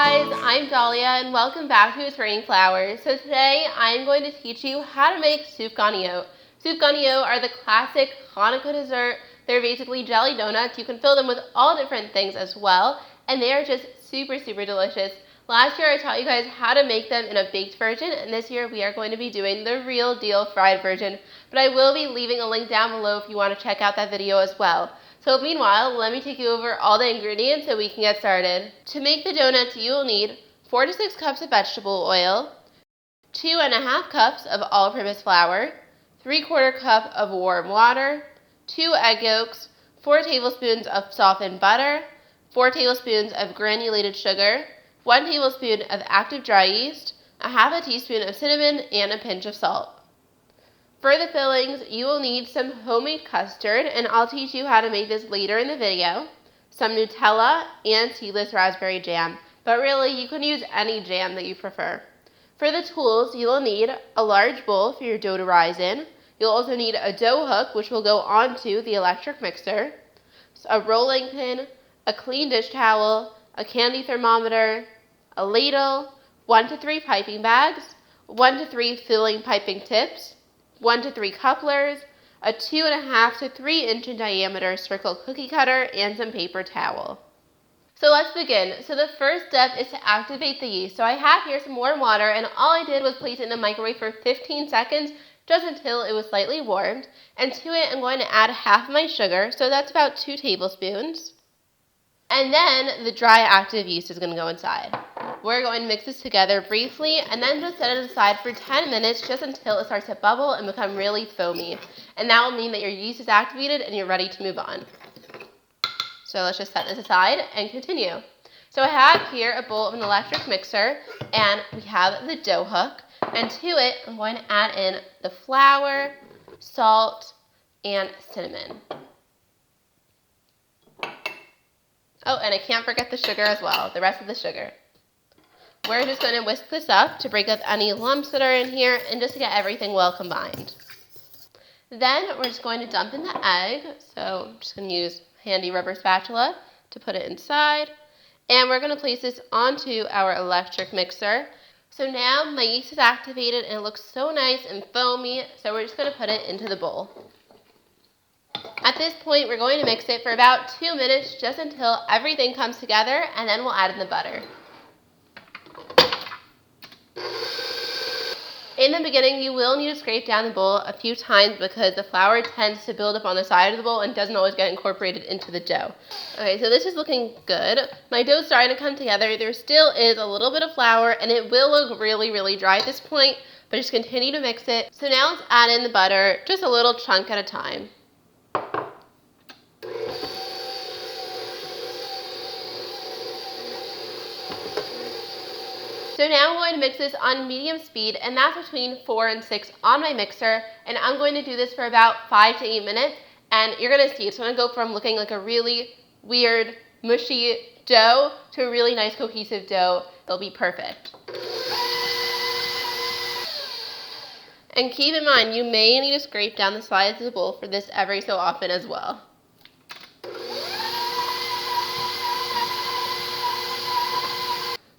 guys, I'm Dahlia and welcome back to It's Raining Flowers. So today I'm going to teach you how to make Sufganiyot. Sufganiyot are the classic Hanukkah dessert. They're basically jelly donuts. You can fill them with all different things as well, and they are just super delicious. Last year I taught you guys how to make them in a baked version, and this year we are going to be doing the real deal fried version, but I will be leaving a link down below if you want to check out that video as well. So meanwhile, let me take you over all the ingredients so we can get started. To make the donuts, you will need 4 to 6 cups of vegetable oil, 2½ cups of all-purpose flour, 3/4 cup of warm water, 2 egg yolks, 4 tablespoons of softened butter, 4 tablespoons of granulated sugar, 1 tablespoon of active dry yeast, 1/2 teaspoon of cinnamon, and a pinch of salt. For the fillings, you will need some homemade custard, and I'll teach you how to make this later in the video, some Nutella, and seedless raspberry jam, but really you can use any jam that you prefer. For the tools, you will need a large bowl for your dough to rise in. You'll also need a dough hook, which will go onto the electric mixer, a rolling pin, a clean dish towel, a candy thermometer, a ladle, 1 to 3 piping bags, 1 to 3 filling piping tips, 1 to 3 couplers, a 2½ to 3 inch in diameter circle cookie cutter, and some paper towel. So let's begin. So the first step is to activate the yeast. So I have here some warm water, and all I did was place it in the microwave for 15 seconds, just until it was slightly warmed. And to it, I'm going to add half my sugar, so that's about 2 tablespoons. And then the dry active yeast is going to go inside. We're going to mix this together briefly and then just set it aside for 10 minutes just until it starts to bubble and become really foamy. And that will mean that your yeast is activated and you're ready to move on. So let's just set this aside and continue. So I have here a bowl of an electric mixer, and we have the dough hook. And to it, I'm going to add in the flour, salt, and cinnamon. Oh, and I can't forget the sugar as well, the rest of the sugar. We're just going to whisk this up to break up any lumps that are in here and just to get everything well combined. Then we're just going to dump in the egg. So I'm just going to use a handy rubber spatula to put it inside. And we're going to place this onto our electric mixer. So now my yeast is activated and it looks so nice and foamy. So we're just going to put it into the bowl. At this point, we're going to mix it for about 2 minutes just until everything comes together, and then we'll add in the butter. In the beginning, you will need to scrape down the bowl a few times because the flour tends to build up on the side of the bowl and doesn't always get incorporated into the dough. Okay, so this is looking good. My dough's starting to come together. There still is a little bit of flour, and it will look really dry at this point, but just continue to mix it. So now let's add in the butter, just a little chunk at a time. So now I'm going to mix this on medium speed, and that's between 4 and 6 on my mixer, and I'm going to do this for about 5 to 8 minutes, and you're going to see it's going to go from looking like a really weird, mushy dough to a really nice cohesive dough. It'll be perfect. And keep in mind, you may need to scrape down the sides of the bowl for this every so often as well.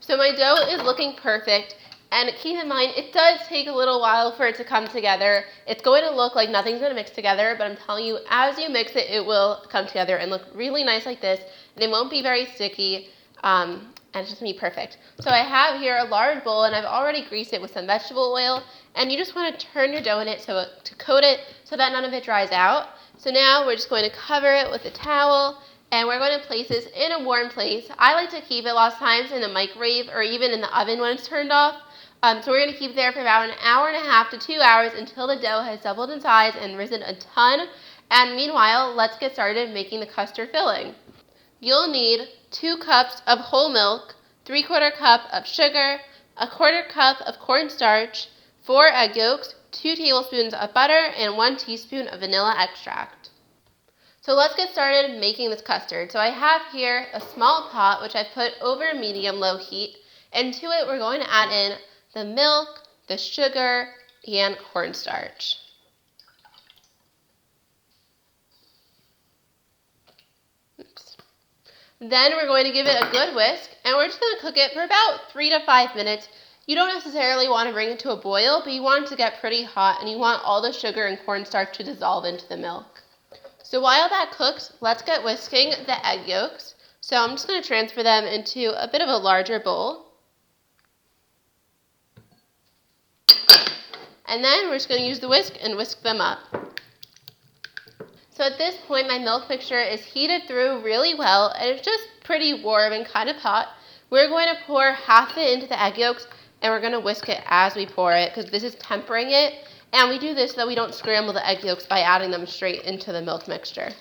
So my dough is looking perfect, and keep in mind, it does take a little while for it to come together. It's going to look like nothing's going to mix together, but I'm telling you, as you mix it, it will come together and look really nice like this, and it won't be very sticky, and it's just going to be perfect. So I have here a large bowl, and I've already greased it with some vegetable oil, and you just want to turn your dough in it to coat it so that none of it dries out. So now we're just going to cover it with a towel, and we're going to place this in a warm place. I like to keep it lots of times in the microwave or even in the oven when it's turned off. So we're going to keep it there for about 1.5 hours to 2 hours until the dough has doubled in size and risen a ton. And meanwhile, let's get started making the custard filling. You'll need 2 cups of whole milk, 3/4 cup of sugar, 1/4 cup of cornstarch, 4 egg yolks, 2 tablespoons of butter, and 1 teaspoon of vanilla extract. So let's get started making this custard. So I have here a small pot which I've put over medium-low heat, and to it we're going to add in the milk, the sugar, and cornstarch. Oops. Then we're going to give it a good whisk, And we're just going to cook it for about 3 to 5 minutes. You don't necessarily want to bring it to a boil, but you want it to get pretty hot, and you want all the sugar and cornstarch to dissolve into the milk. So while that cooks, let's get whisking the egg yolks. So I'm just going to transfer them into a bit of a larger bowl. And then we're just going to use the whisk and whisk them up. So at this point, my milk mixture is heated through really well, and it's just pretty warm and kind of hot. We're going to pour half of it into the egg yolks, and we're going to whisk it as we pour it, because this is tempering it. And we do this so that we don't scramble the egg yolks by adding them straight into the milk mixture.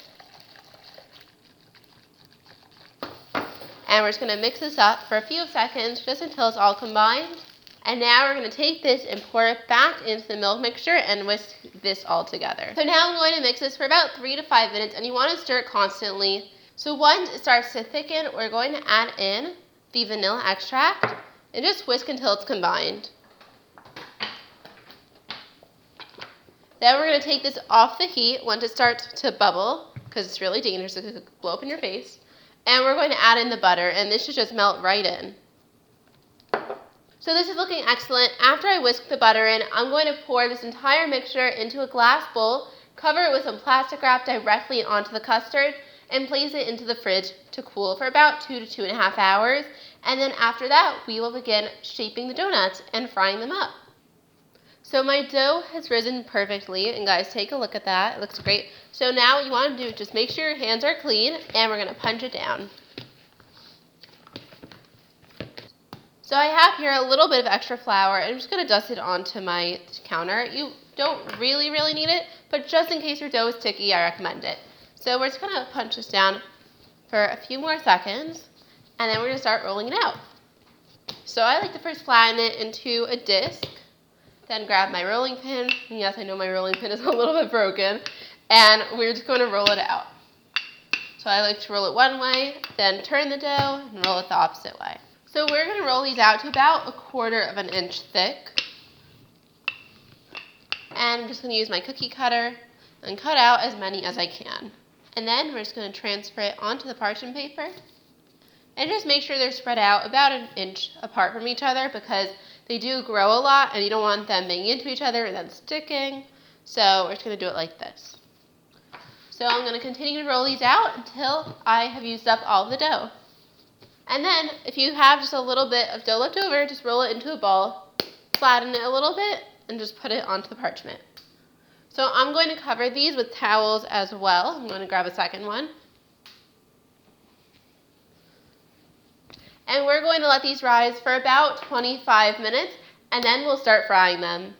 And we're just going to mix this up for a few seconds, just until it's all combined. And now we're going to take this and pour it back into the milk mixture and whisk this all together. So now I'm going to mix this for about 3 to 5 minutes, and you want to stir it constantly. So once it starts to thicken, we're going to add in the vanilla extract and just whisk until it's combined. Then we're going to take this off the heat once it starts to bubble, because it's really dangerous, it could blow up in your face. And we're going to add in the butter, and this should just melt right in. So this is looking excellent. After I whisk the butter in, I'm going to pour this entire mixture into a glass bowl, cover it with some plastic wrap directly onto the custard, and place it into the fridge to cool for about 2 to 2.5 hours. And then after that, we will begin shaping the donuts and frying them up. So my dough has risen perfectly, and guys, take a look at that. It looks great. So now what you want to do is just make sure your hands are clean, and we're going to punch it down. So I have here a little bit of extra flour, and I'm just going to dust it onto my counter. You don't really need it, but just in case your dough is sticky, I recommend it. So we're just going to punch this down for a few more seconds, and then we're going to start rolling it out. So I like to first flatten it into a disc, then grab my rolling pin, and yes, I know my rolling pin is a little bit broken, and we're just going to roll it out. So I like to roll it one way, then turn the dough, and roll it the opposite way. So we're going to roll these out to about 1/4 of an inch thick. And I'm just going to use my cookie cutter and cut out as many as I can. And then we're just going to transfer it onto the parchment paper. And just make sure they're spread out about 1 inch apart from each other, because they do grow a lot and you don't want them banging into each other and then sticking. So we're just going to do it like this. So I'm going to continue to roll these out until I have used up all of the dough. And then, if you have just a little bit of dough left over, just roll it into a ball, flatten it a little bit, and just put it onto the parchment. So I'm going to cover these with towels as well. I'm going to grab a second one. And we're going to let these rise for about 25 minutes, and then we'll start frying them.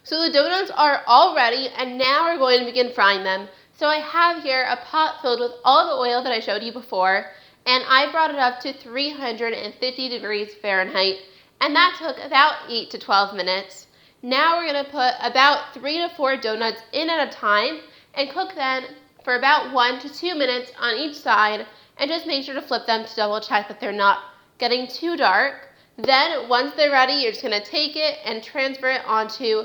So the donuts are all ready, and now we're going to begin frying them. So I have here a pot filled with all the oil that I showed you before, and I brought it up to 350 degrees Fahrenheit, and that took about 8 to 12 minutes. Now we're going to put about 3 to 4 donuts in at a time and cook them for about 1 to 2 minutes on each side, and just make sure to flip them to double check that they're not getting too dark. Then once they're ready, you're just going to take it and transfer it onto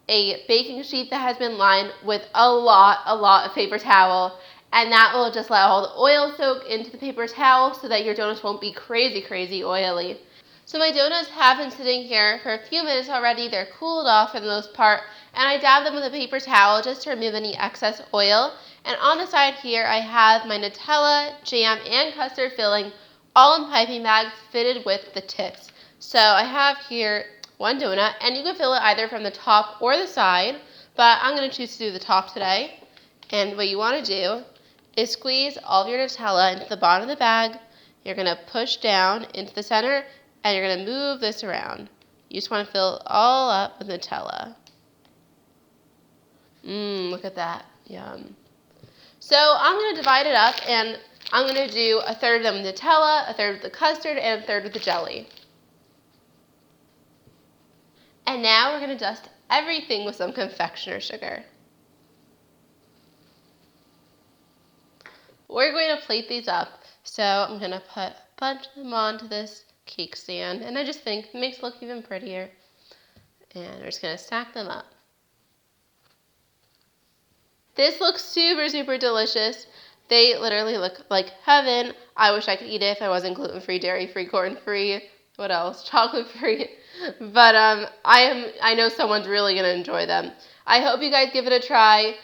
a baking sheet that has been lined with a lot of paper towel. And that will just let all the oil soak into the paper towel so that your donuts won't be crazy oily. So my donuts have been sitting here for a few minutes already. They're cooled off for the most part. And I dab them with a paper towel just to remove any excess oil. And on the side here, I have my Nutella, jam, and custard filling all in piping bags fitted with the tips. So I have here one donut, and you can fill it either from the top or the side, but I'm going to choose to do the top today. And what you want to do is squeeze all of your Nutella into the bottom of the bag. You're going to push down into the center, and you're going to move this around. You just want to fill it all up with Nutella. Look at that. Yum. So I'm going to divide it up, and I'm going to do 1/3 of them with Nutella, 1/3 with the custard, and 1/3 with the jelly. And now we're going to dust everything with some confectioner's sugar. We're going to plate these up, so I'm going to put a bunch of them onto this cake stand, and I just think it makes it look even prettier. And we're just going to stack them up. This looks super delicious. They literally look like heaven. I wish I could eat it if I wasn't gluten-free, dairy-free, corn-free, what else? Chocolate-free. But I know someone's really gonna enjoy them. I hope you guys give it a try.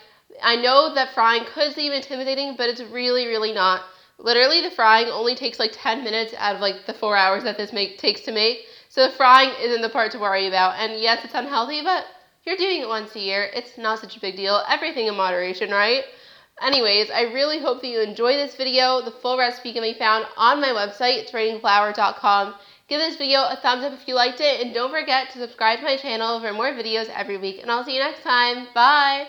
I know that frying could seem intimidating, but it's really, really not. Literally, the frying only takes like 10 minutes out of like the 4 hours that this takes to make. So the frying isn't the part to worry about. And yes, it's unhealthy, but you're doing it once a year. It's not such a big deal. Everything in moderation, right? Anyways, I really hope that you enjoy this video. The full recipe can be found on my website, trainingflour.com. Give this video a thumbs up if you liked it, and don't forget to subscribe to my channel for more videos every week. And I'll see you next time. Bye!